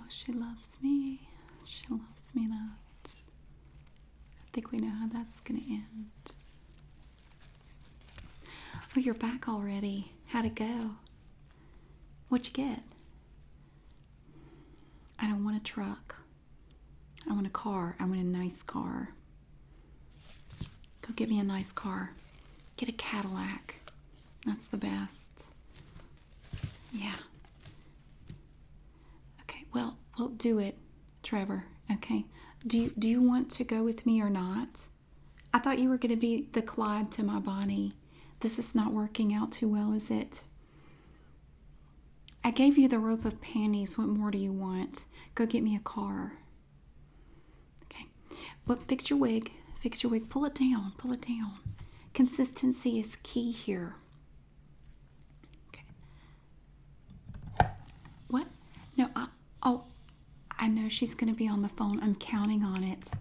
she loves me. She loves me not. I think we know how that's going to end. Oh, you're back already. How'd it go? What'd you get? I don't want a truck. I want a car. I want a nice car. Go get me a nice car. Get a Cadillac. That's the best. Yeah. Okay, well, we'll do it, Trevor. Okay. Do you want to go with me or not? I thought you were going to be the Clyde to my Bonnie. This is not working out too well, is it? I gave you the rope of panties. What more do you want? Go get me a car. Okay. Well, fix your wig. Fix your wig. Pull it down. Pull it down. Consistency is key here. Okay. What? No, I know she's going to be on the phone. I'm counting on it.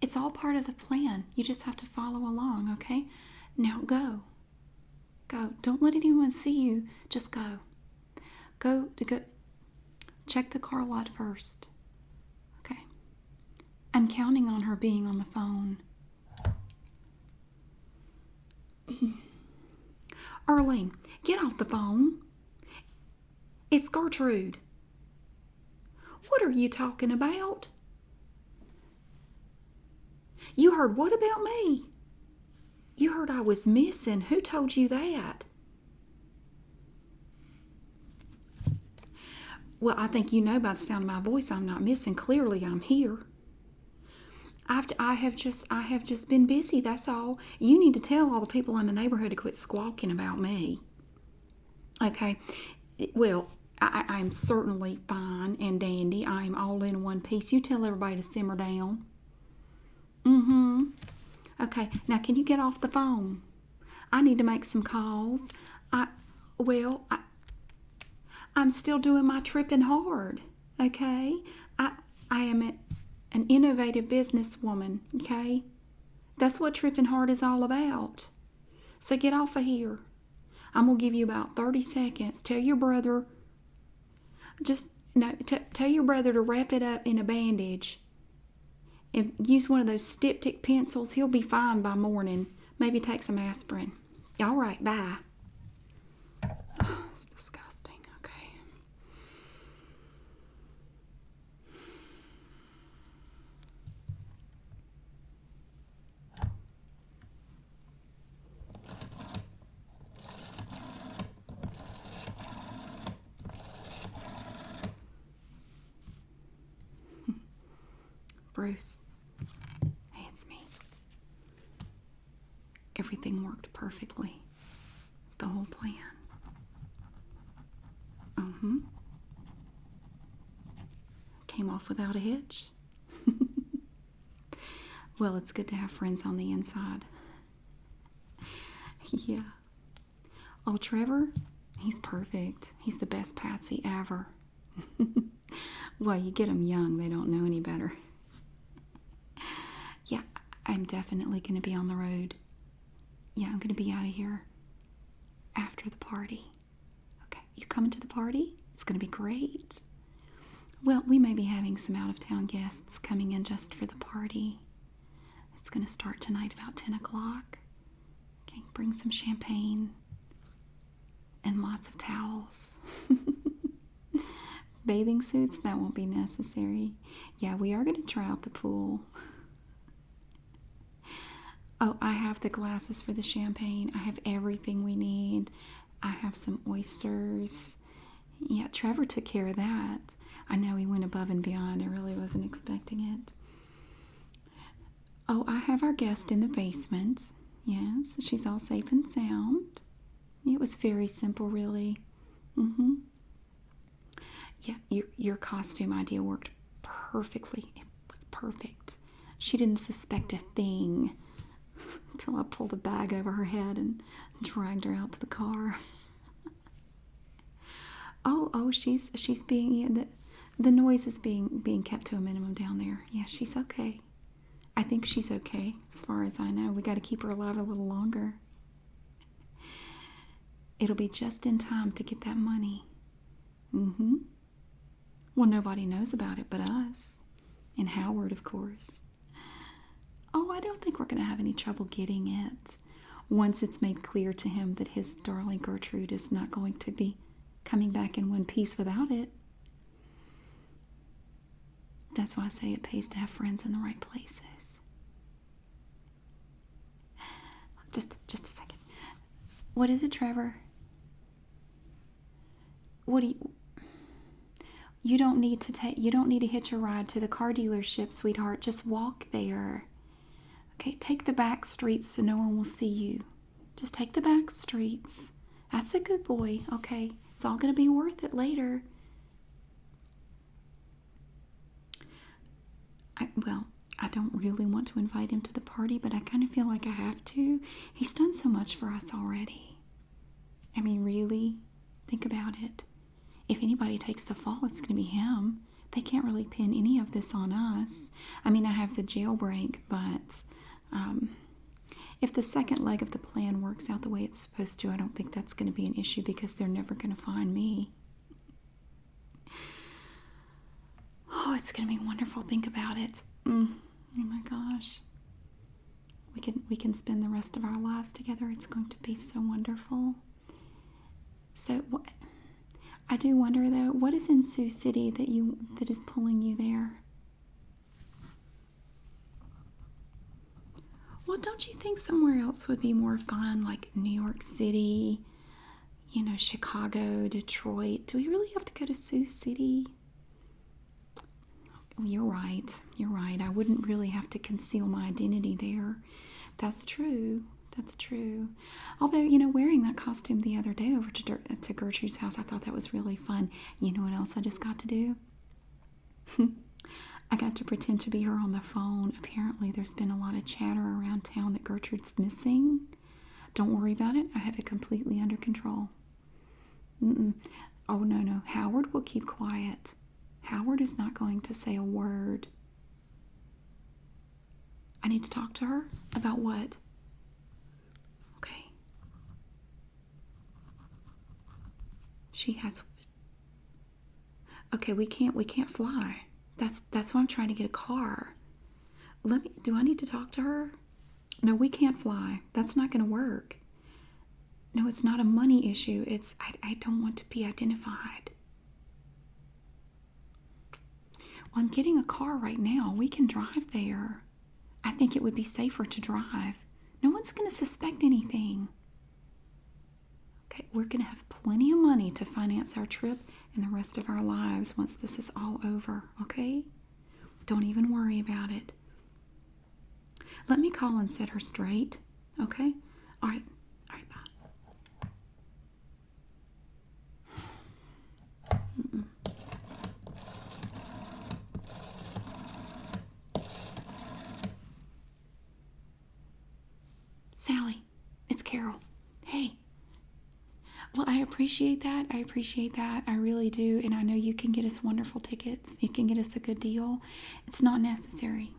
It's all part of the plan. You just have to follow along, okay? Now go. Go. Don't let anyone see you. Just go. Go. Check the car lot first. Okay. I'm counting on her being on the phone. Arlene, get off the phone. It's Gertrude. What are you talking about? You heard what about me? You heard I was missing. Who told you that? Well, I think you know by the sound of my voice I'm not missing. Clearly I'm here. I have just been busy, that's all. You need to tell all the people in the neighborhood to quit squawking about me. Okay. Well, I'm certainly fine and dandy. I'm all in one piece. You tell everybody to simmer down. Mm-hmm. Okay, now can you get off the phone? I need to make some calls. I'm still doing my tripping hard, okay? I am an innovative businesswoman, okay? That's what tripping hard is all about. So get off of here. I'm going to give you about 30 seconds. Tell your brother, tell your brother to wrap it up in a bandage. And use one of those styptic pencils. He'll be fine by morning. Maybe take some aspirin. All right, bye. Oh, it's disgusting. Okay. Bruce. Hey, it's me. Everything worked perfectly. The whole plan. Came off without a hitch. Well, it's good to have friends on the inside. Yeah. Oh, Trevor? He's perfect. He's the best patsy ever. Well, you get them young. They don't know any better. Yeah, I'm definitely going to be on the road. Yeah, I'm going to be out of here after the party. Okay, you coming to the party? It's going to be great. Well, we may be having some out-of-town guests coming in just for the party. It's going to start tonight about 10 o'clock. Okay, bring some champagne and lots of towels. Bathing suits, that won't be necessary. Yeah, we are going to try out the pool. Oh, I have the glasses for the champagne. I have everything we need. I have some oysters. Yeah, Trevor took care of that. I know he went above and beyond. I really wasn't expecting it. Oh, I have our guest in the basement. Yes, she's all safe and sound. It was very simple, really. Yeah, your costume idea worked perfectly. It was perfect. She didn't suspect a thing until I pulled the bag over her head and dragged her out to the car. Oh, she's being the noise is being kept to a minimum down there. Yeah, she's okay. I think she's okay, as far as I know. We got to keep her alive a little longer. It'll be just in time to get that money. Well, nobody knows about it but us. And Howard, of course. Oh, I don't think we're going to have any trouble getting it. Once it's made clear to him that his darling Gertrude is not going to be coming back in one piece without it. That's why I say it pays to have friends in the right places. Just a second. What is it, Trevor? What do you don't need to hitch a ride to the car dealership, sweetheart. Just walk there. Okay, take the back streets so no one will see you. Just take the back streets. That's a good boy. Okay, it's all going to be worth it later. I don't really want to invite him to the party, but I kind of feel like I have to. He's done so much for us already. I mean, really, think about it. If anybody takes the fall, it's going to be him. They can't really pin any of this on us. I mean, I have the jailbreak, but if the second leg of the plan works out the way it's supposed to, I don't think that's going to be an issue because they're never going to find me. Oh, it's going to be wonderful. Think about it. Oh my gosh. We can spend the rest of our lives together. It's going to be so wonderful. So I do wonder though, what is in Sioux City that is pulling you there? Well, don't you think somewhere else would be more fun, like New York City, Chicago, Detroit? Do we really have to go to Sioux City? Oh, you're right. You're right. I wouldn't really have to conceal my identity there. That's true. That's true. Although, wearing that costume the other day over to Gertrude's house, I thought that was really fun. You know what else I just got to do? I got to pretend to be her on the phone. Apparently, there's been a lot of chatter around town that Gertrude's missing. Don't worry about it. I have it completely under control. Oh, no. Howard will keep quiet. Howard is not going to say a word. I need to talk to her? About what? Okay. She has... Okay, we can't fly. That's why I'm trying to get a car. Do I need to talk to her? No, we can't fly. That's not going to work. No, it's not a money issue. I don't want to be identified. Well, I'm getting a car right now. We can drive there. I think it would be safer to drive. No one's going to suspect anything. Okay, we're going to have plenty of money to finance our trip and the rest of our lives once this is all over, okay? Don't even worry about it. Let me call and set her straight, okay? All right, bye. Sally, it's Carol. Hey. Well, I appreciate that. I really do. And I know you can get us wonderful tickets. You can get us a good deal. It's not necessary.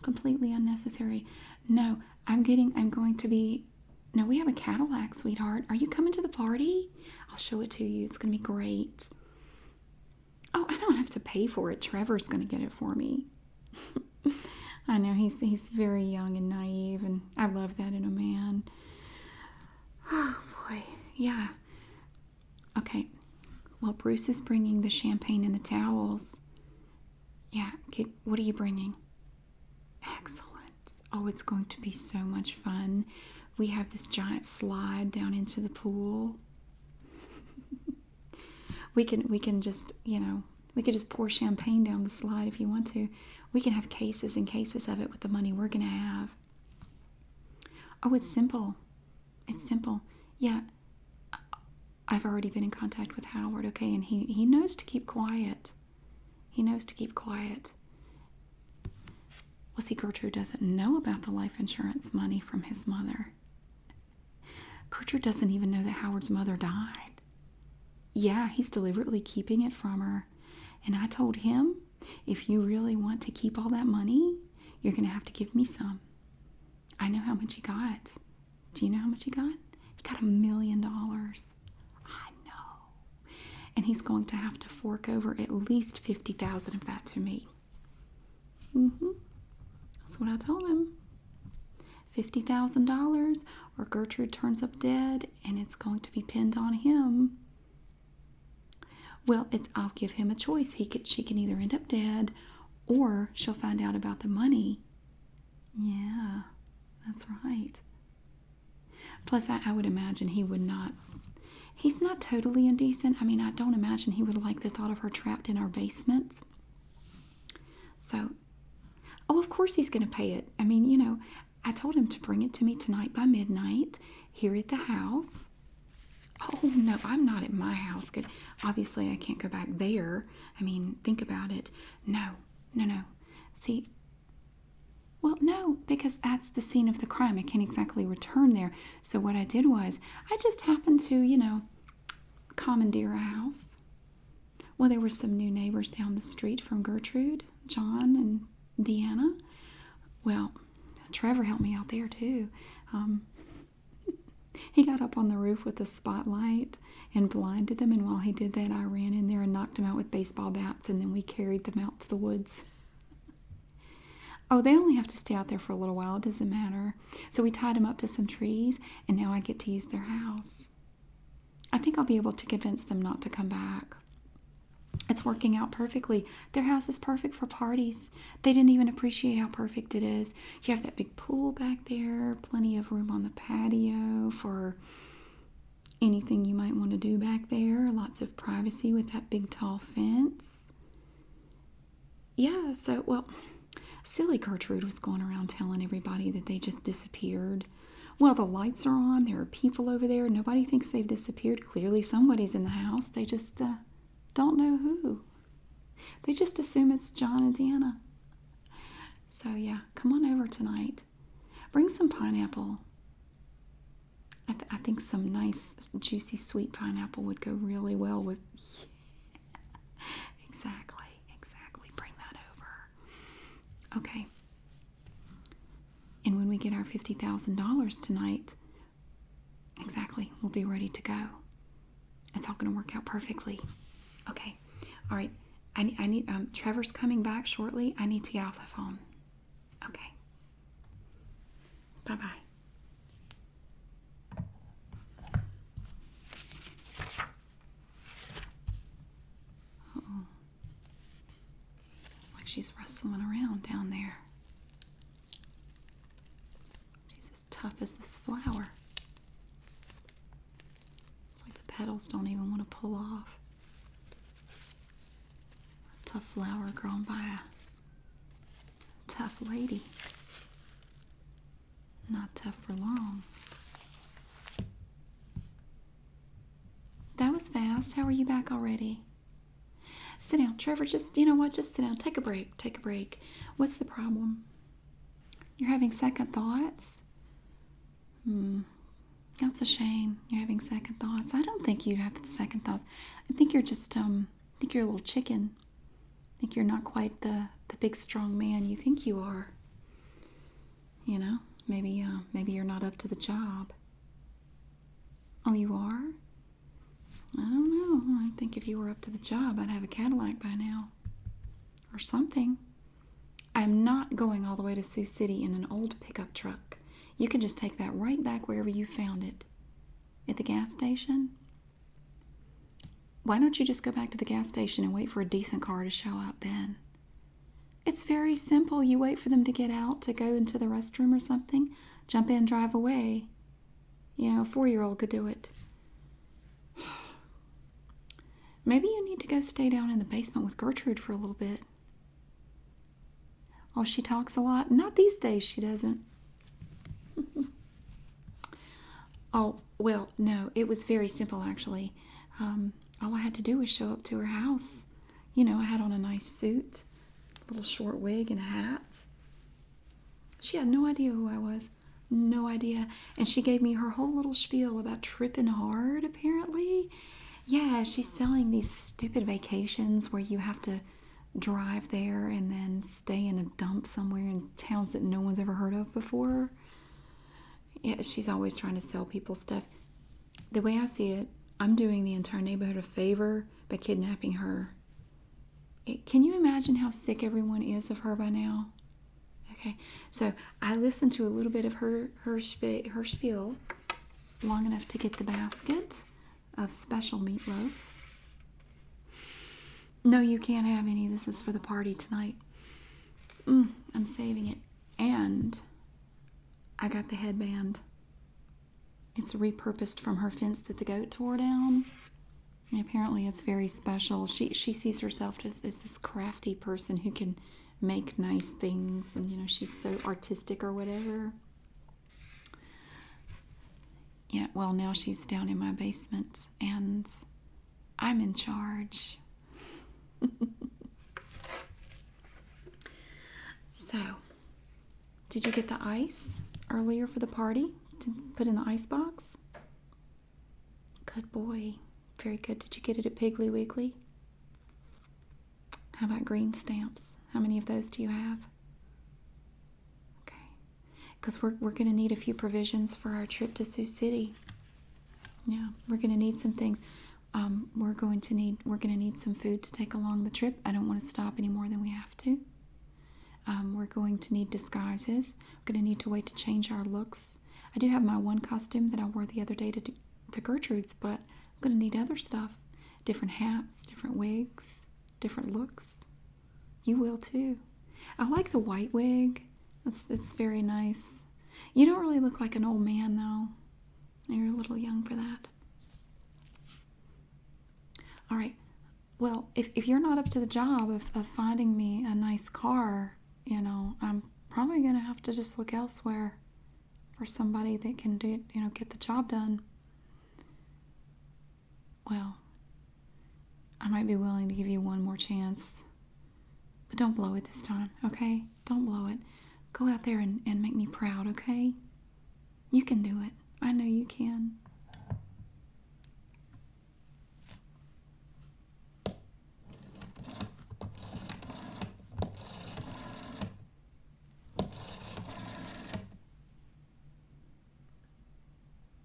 Completely unnecessary. No, no, we have a Cadillac, sweetheart. Are you coming to the party? I'll show it to you. It's going to be great. Oh, I don't have to pay for it. Trevor's going to get it for me. I know, he's very young and naive, and I love that in a man. Oh, boy. Yeah. Okay. Well, Bruce is bringing the champagne and the towels. Yeah. What are you bringing? Excellent. Oh, it's going to be so much fun. We have this giant slide down into the pool. we can just, we could just pour champagne down the slide if you want to. We can have cases and cases of it with the money we're going to have. Oh, it's simple. It's simple. Yeah. I've already been in contact with Howard, okay, and he knows to keep quiet. He knows to keep quiet. Well, see, Gertrude doesn't know about the life insurance money from his mother. Gertrude doesn't even know that Howard's mother died. Yeah, he's deliberately keeping it from her. And I told him, if you really want to keep all that money, you're going to have to give me some. I know how much he got. Do you know how much he got? He got $1 million. I know. And he's going to have to fork over at least $50,000 of that to me. That's what I told him. $50,000 or Gertrude turns up dead and it's going to be pinned on him. Well, I'll give him a choice. She can either end up dead or she'll find out about the money. Yeah, that's right. Plus, I would imagine he would not. He's not totally indecent. I mean, I don't imagine he would like the thought of her trapped in our basement. So, oh, of course he's going to pay it. I mean, I told him to bring it to me tonight by midnight here at the house. Oh, no, I'm not at my house. Good. Obviously, I can't go back there. I mean, think about it. No. See, well, no, because that's the scene of the crime. I can't exactly return there. So what I did was, I just happened to, commandeer a house. Well, there were some new neighbors down the street from Gertrude, John and Deanna. Well, Trevor helped me out there, too. He got up on the roof with a spotlight and blinded them, and while he did that, I ran in there and knocked them out with baseball bats, and then we carried them out to the woods. Oh, they only have to stay out there for a little while. It doesn't matter. So we tied them up to some trees, and now I get to use their house. I think I'll be able to convince them not to come back. It's working out perfectly. Their house is perfect for parties. They didn't even appreciate how perfect it is. You have that big pool back there, plenty of room on the patio for anything you might want to do back there. Lots of privacy with that big tall fence. Yeah, so, well, silly Gertrude was going around telling everybody that they just disappeared. Well, the lights are on. There are people over there. Nobody thinks they've disappeared. Clearly somebody's in the house. They just don't know who. They just assume it's John and Deanna. So, yeah, come on over tonight. Bring some pineapple. I think some nice, juicy, sweet pineapple would go really well with... Exactly. Bring that over. Okay. And when we get our $50,000 tonight, exactly, we'll be ready to go. It's all going to work out perfectly. Okay. All right. I need Trevor's coming back shortly. I need to get off the phone. Okay. Bye-bye. Uh-oh. It's like she's rustling around down there. She's as tough as this flower. It's like the petals don't even want to pull off. A tough flower grown by a tough lady. Not tough for long. That was fast. How are you back already? Sit down, Trevor. Just, you know what? Just sit down. Take a break. What's the problem? You're having second thoughts? That's a shame. You're having second thoughts. I don't think you have second thoughts. I think you're just, I think you're a little chicken. I think you're not quite the big, strong man you think you are. You know, maybe you're not up to the job. Oh, you are? I don't know. I think if you were up to the job, I'd have a Cadillac by now. Or something. I'm not going all the way to Sioux City in an old pickup truck. You can just take that right back wherever you found it. At the gas station? Why don't you just go back to the gas station and wait for a decent car to show up then? It's very simple. You wait for them to get out to go into the restroom or something. Jump in, drive away. You know, a 4-year-old could do it. Maybe you need to go stay down in the basement with Gertrude for a little bit. Oh, she talks a lot? Not these days, she doesn't. Oh, well, no, it was very simple, actually. All I had to do was show up to her house. You know, I had on a nice suit, a little short wig and a hat. She had no idea who I was. No idea. And she gave me her whole little spiel about tripping hard, apparently. Yeah, she's selling these stupid vacations where you have to drive there and then stay in a dump somewhere in towns that no one's ever heard of before. Yeah, she's always trying to sell people stuff. The way I see it, I'm doing the entire neighborhood a favor by kidnapping her. Can you imagine how sick everyone is of her by now? Okay, so I listened to a little bit of her spiel, long enough to get the basket of special meatloaf. No, you can't have any. This is for the party tonight. I'm saving it. And I got the headband. It's repurposed from her fence that the goat tore down. And apparently it's very special. She sees herself as this crafty person who can make nice things. And, she's so artistic or whatever. Yeah, well, now she's down in my basement. And I'm in charge. So, did you get the ice earlier for the party to put in the ice box? Good boy. Very good. Did you get it at Piggly Wiggly? How about green stamps? How many of those do you have? Okay. Because we're going to need a few provisions for our trip to Sioux City. Yeah, we're going to need some things. We're going to need some food to take along the trip. I don't want to stop any more than we have to. We're going to need disguises. We're going to need to wait to change our looks. I do have my one costume that I wore the other day to Gertrude's, but I'm going to need other stuff. Different hats, different wigs, different looks. You will too. I like the white wig. It's very nice. You don't really look like an old man though. You're a little young for that. All right. Well, if you're not up to the job of finding me a nice car, I'm probably going to have to just look elsewhere for somebody that can get the job done. Well, I might be willing to give you one more chance, but don't blow it this time, okay? Don't blow it. Go out there and make me proud, okay? You can do it. I know you can.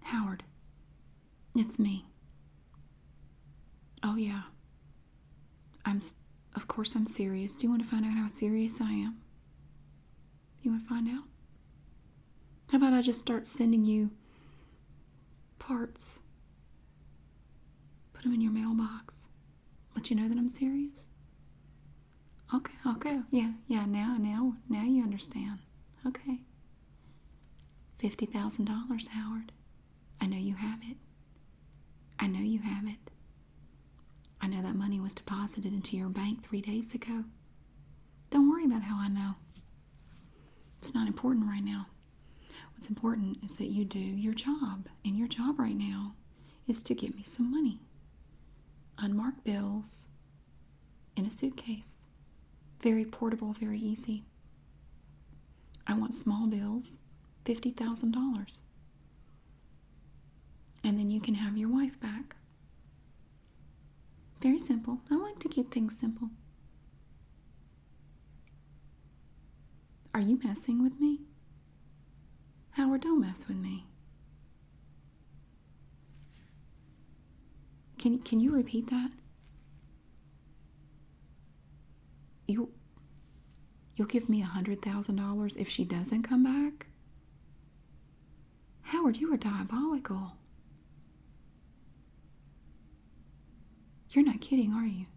Howard, it's me. Oh, yeah. Of course I'm serious. Do you want to find out how serious I am? You want to find out? How about I just start sending you parts? Put them in your mailbox. Let you know that I'm serious? Okay. Yeah, now you understand. Okay. $50,000, Howard. I know you have it. I know you have it. I know that money was deposited into your bank 3 days ago. Don't worry about how I know. It's not important right now. What's important is that you do your job. And your job right now is to get me some money. Unmarked bills in a suitcase. Very portable, very easy. I want small bills, $50,000. And then you can have your wife back. Very simple. I like to keep things simple. Are you messing with me? Howard, don't mess with me. Can you repeat that? You'll give me $100,000 if she doesn't come back? Howard, you are diabolical. You're not kidding, are you?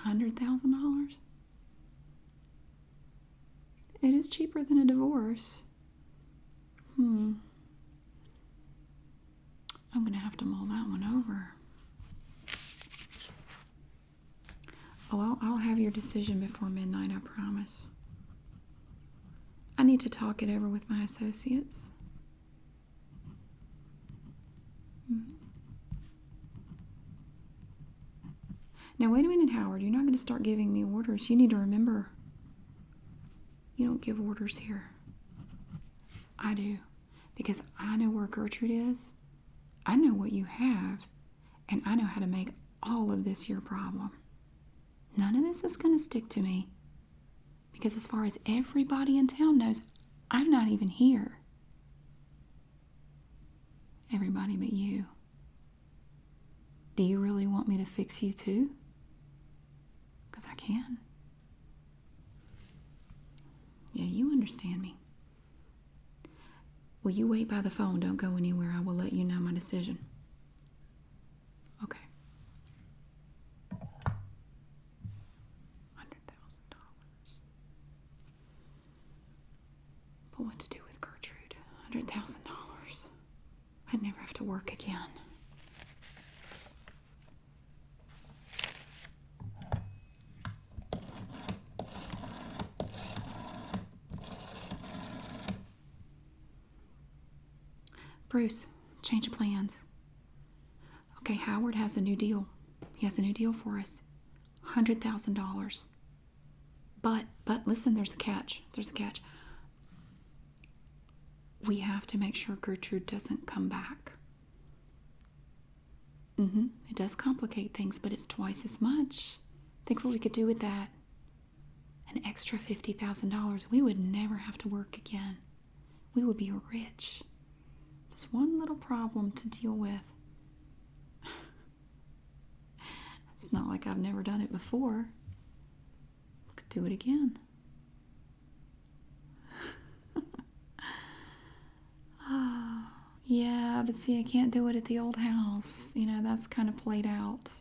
$100,000? It is cheaper than a divorce. I'm going to have to mull that one over. Oh, I'll have your decision before midnight, I promise. I need to talk it over with my associates. Now, wait a minute, Howard. You're not going to start giving me orders. You need to remember, you don't give orders here. I do. Because I know where Gertrude is. I know what you have. And I know how to make all of this your problem. None of this is going to stick to me. Because as far as everybody in town knows, I'm not even here. Everybody but you. Do you really want me to fix you too? Because I can. Yeah, you understand me. Will you wait by the phone? Don't go anywhere. I will let you know my decision. Okay. $100,000. But what to do with Gertrude? $100,000. I'd never have to work again. Bruce, change of plans. Okay, Howard has a new deal. He has a new deal for us. $100,000. But listen, there's a catch. There's a catch. We have to make sure Gertrude doesn't come back. It does complicate things, but it's twice as much. Think what we could do with that. An extra $50,000. We would never have to work again. We would be rich. Just one little problem to deal with. It's not like I've never done it before. Could do it again. Oh, yeah, but see, I can't do it at the old house. You know, that's kind of played out.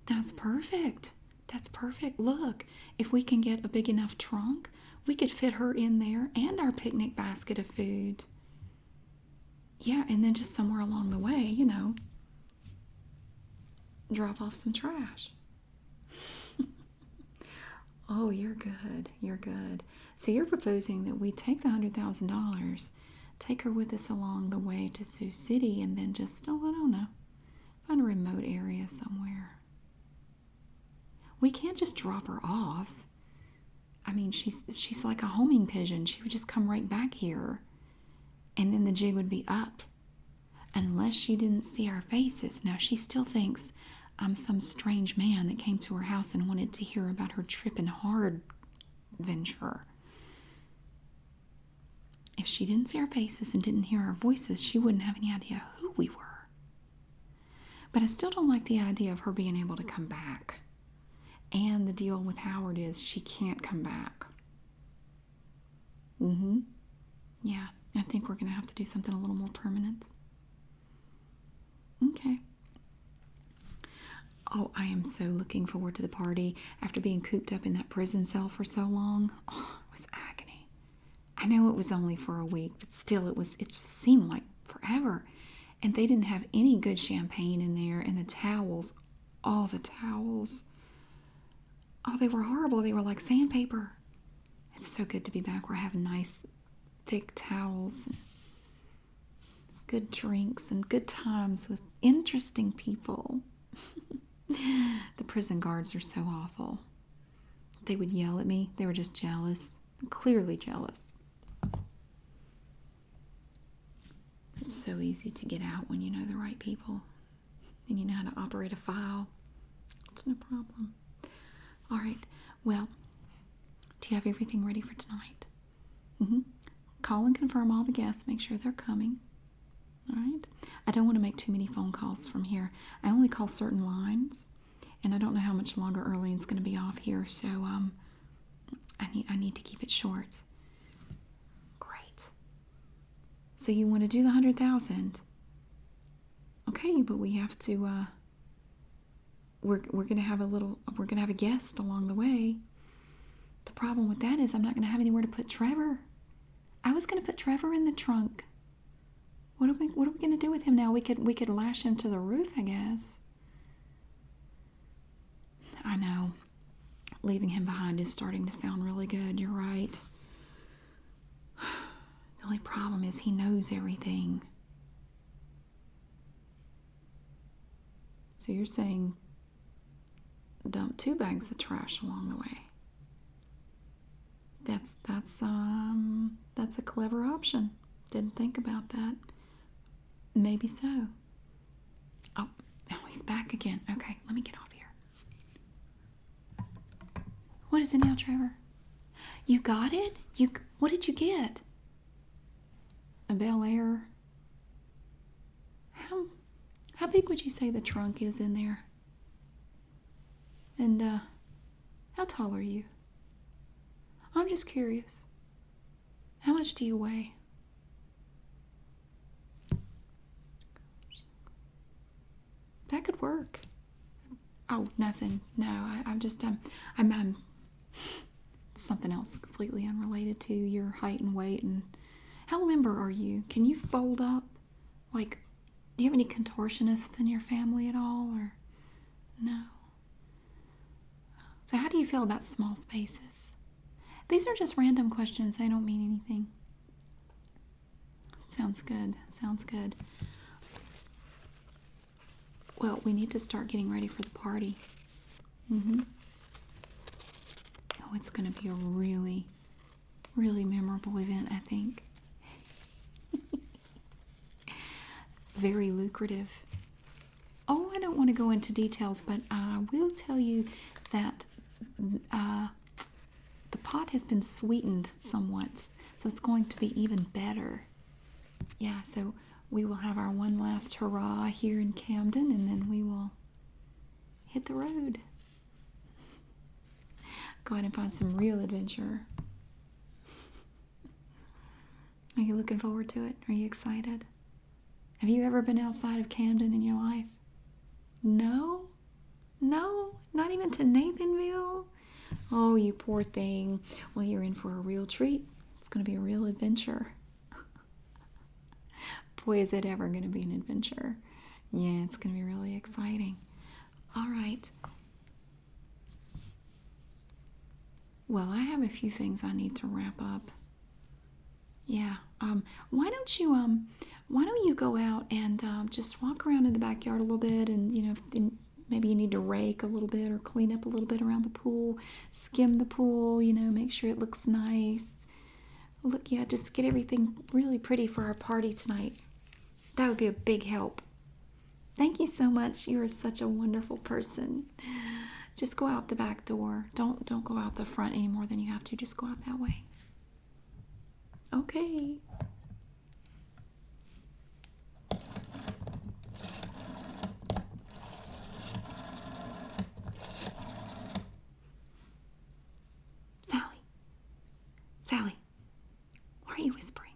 That's perfect. That's perfect. Look, if we can get a big enough trunk, we could fit her in there and our picnic basket of food. Yeah, and then just somewhere along the way, you know, drop off some trash. Oh, you're good. You're good. So you're proposing that we take the $100,000, take her with us along the way to Sioux City, and then just, oh, I don't know, find a remote area somewhere. We can't just drop her off. I mean, she's like a homing pigeon. She would just come right back here, and then the jig would be up. Unless she didn't see our faces. Now, she still thinks I'm some strange man that came to her house and wanted to hear about her tripping hard venture. If she didn't see our faces and didn't hear our voices, she wouldn't have any idea who we were. But I still don't like the idea of her being able to come back. And the deal with Howard is she can't come back. Yeah, I think we're going to have to do something a little more permanent. Okay. Oh, I am so looking forward to the party. After being cooped up in that prison cell for so long, oh, it was agony. I know it was only for a week, but still, it just seemed like forever. And they didn't have any good champagne in there, and the towels, all the towels, oh, they were horrible. They were like sandpaper. It's so good to be back. We're having nice, thick towels, and good drinks, and good times with interesting people. The prison guards are so awful. They would yell at me. They were just jealous. Clearly jealous. It's so easy to get out when you know the right people and you know how to operate a file. It's no problem. All right. Well, do you have everything ready for tonight? Call and confirm all the guests. Make sure they're coming. All right. I don't want to make too many phone calls from here. I only call certain lines, and I don't know how much longer Earlene's going to be off here, so I need to keep it short. Great. So you want to do the 100,000? Okay, but we have to. We're gonna have a guest along the way. The problem with that is I'm not gonna have anywhere to put Trevor. I was gonna put Trevor in the trunk. What are we gonna do with him now? We could lash him to the roof, I guess. I know. Leaving him behind is starting to sound really good. You're right. The only problem is he knows everything. So you're saying dump 2 bags of trash along the way. That's a clever option. Didn't think about that. Maybe so. Oh, now he's back again. Okay, let me get off here. What is it now, Trevor? You got it? What did you get? A Bel Air How big would you say the trunk is in there? And how tall are you? I'm just curious. How much do you weigh? That could work. Oh, nothing. No, I'm something else completely unrelated to your height and weight. And how limber are you? Can you fold up? Like, do you have any contortionists in your family at all, or no? So how do you feel about small spaces? These are just random questions. They don't mean anything. Sounds good. Sounds good. Well, we need to start getting ready for the party. Oh, it's going to be a really, really memorable event, I think. Very lucrative. Oh, I don't want to go into details, but I will tell you that the pot has been sweetened somewhat, so it's going to be even better. Yeah, so we will have our one last hurrah here in Camden, and then we will hit the road. Go ahead and find some real adventure. Are you looking forward to it? Are you excited? Have you ever been outside of Camden in your life? No? No? Not even to Nathanville? Oh, you poor thing. Well, you're in for a real treat. It's going to be a real adventure. Boy, is it ever going to be an adventure. Yeah, it's going to be really exciting. All right. Well, I have a few things I need to wrap up. Yeah. Why don't you go out and just walk around in the backyard a little bit, and maybe you need to rake a little bit or clean up a little bit around the pool, skim the pool, make sure it looks nice. Look, yeah, just get everything really pretty for our party tonight. That would be a big help. Thank you so much. You are such a wonderful person. Just go out the back door. Don't go out the front any more than you have to. Just go out that way. Okay. Sally, why are you whispering?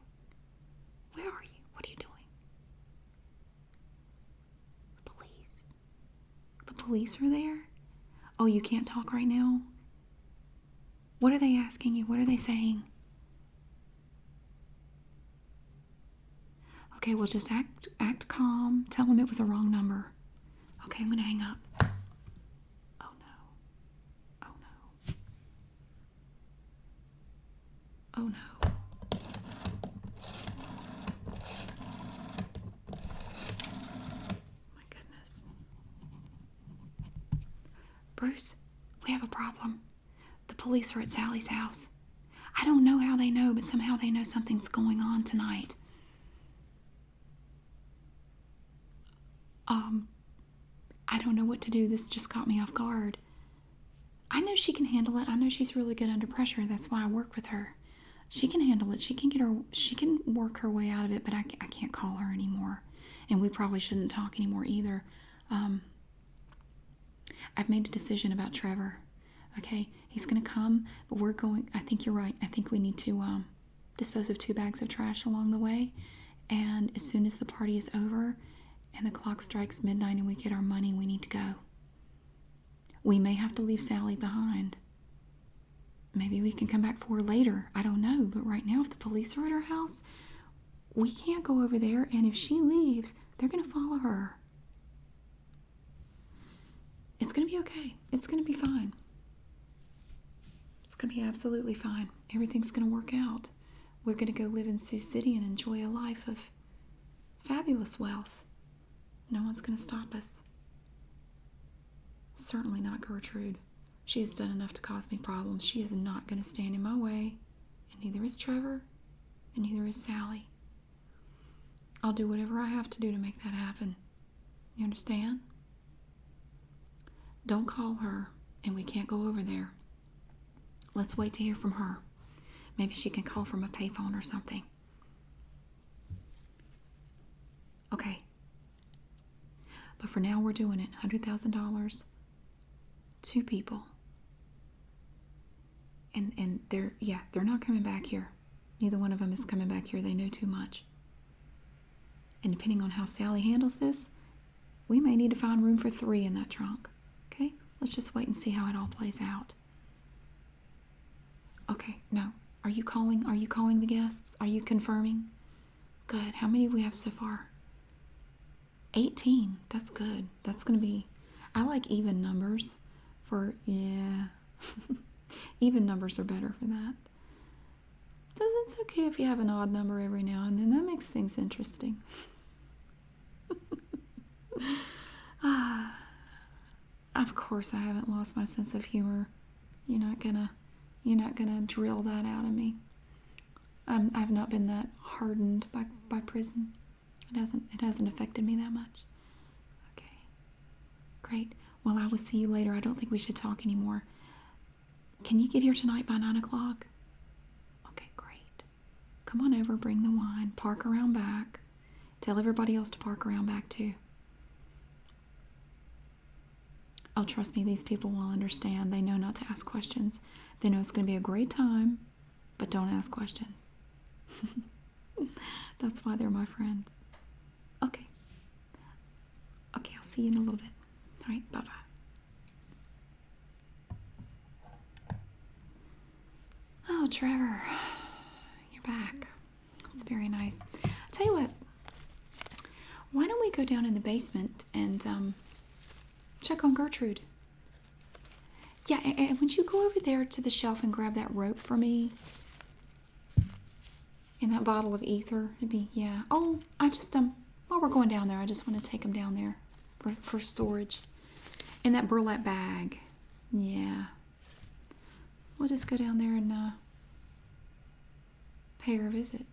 Where are you? What are you doing? Police. The police are there? Oh, you can't talk right now? What are they asking you? What are they saying? Okay, well, just act calm. Tell them it was a wrong number. Okay, I'm going to hang up. Oh, no. Oh, no. Oh, no. My goodness. Bruce, we have a problem. The police are at Sally's house. I don't know how they know, but somehow they know something's going on tonight. I don't know what to do. This just caught me off guard. I know she can handle it. I know she's really good under pressure. That's why I work with her. She can handle it. She can work her way out of it, but I can't call her anymore. And we probably shouldn't talk anymore either. I've made a decision about Trevor. Okay, he's going to come, but I think you're right. I think we need to dispose of 2 bags of trash along the way. And as soon as the party is over and the clock strikes midnight and we get our money, we need to go. We may have to leave Sally behind. Maybe we can come back for her later. I don't know. But right now, if the police are at her house, we can't go over there. And if she leaves, they're going to follow her. It's going to be okay. It's going to be fine. It's going to be absolutely fine. Everything's going to work out. We're going to go live in Sioux City and enjoy a life of fabulous wealth. No one's going to stop us. Certainly not Gertrude. She has done enough to cause me problems. She is not going to stand in my way. And neither is Trevor. And neither is Sally. I'll do whatever I have to do to make that happen. You understand? Don't call her, and we can't go over there. Let's wait to hear from her. Maybe she can call from a payphone or something. Okay. But for now, we're doing it. $100,000. 2 people. And they're not coming back here. Neither one of them is coming back here. They know too much. And depending on how Sally handles this, we may need to find room for 3 in that trunk. Okay? Let's just wait and see how it all plays out. Okay, no. Are you calling the guests? Are you confirming? Good. How many do we have so far? 18. That's good. That's going to be... I like even numbers for... Yeah. Even numbers are better for that. It's okay if you have an odd number every now and then. That makes things interesting. Of course, I haven't lost my sense of humor. You're not gonna drill that out of me. I've not been that hardened by prison. It hasn't affected me that much. Okay, great. Well, I will see you later. I don't think we should talk anymore. Can you get here tonight by 9 o'clock? Okay, great. Come on over, bring the wine, park around back. Tell everybody else to park around back too. Oh, trust me, these people will understand. They know not to ask questions. They know it's going to be a great time, but don't ask questions. That's why they're my friends. Okay. Okay, I'll see you in a little bit. All right, bye-bye. Oh, Trevor, you're back. That's very nice. I'll tell you what. Why don't we go down in the basement and check on Gertrude? Yeah, and would you go over there to the shelf and grab that rope for me? And that bottle of ether? Yeah. Oh, I just, while we're going down there, I just want to take them down there for storage. And that burlap bag. Yeah. We'll just go down there and pay her a visit.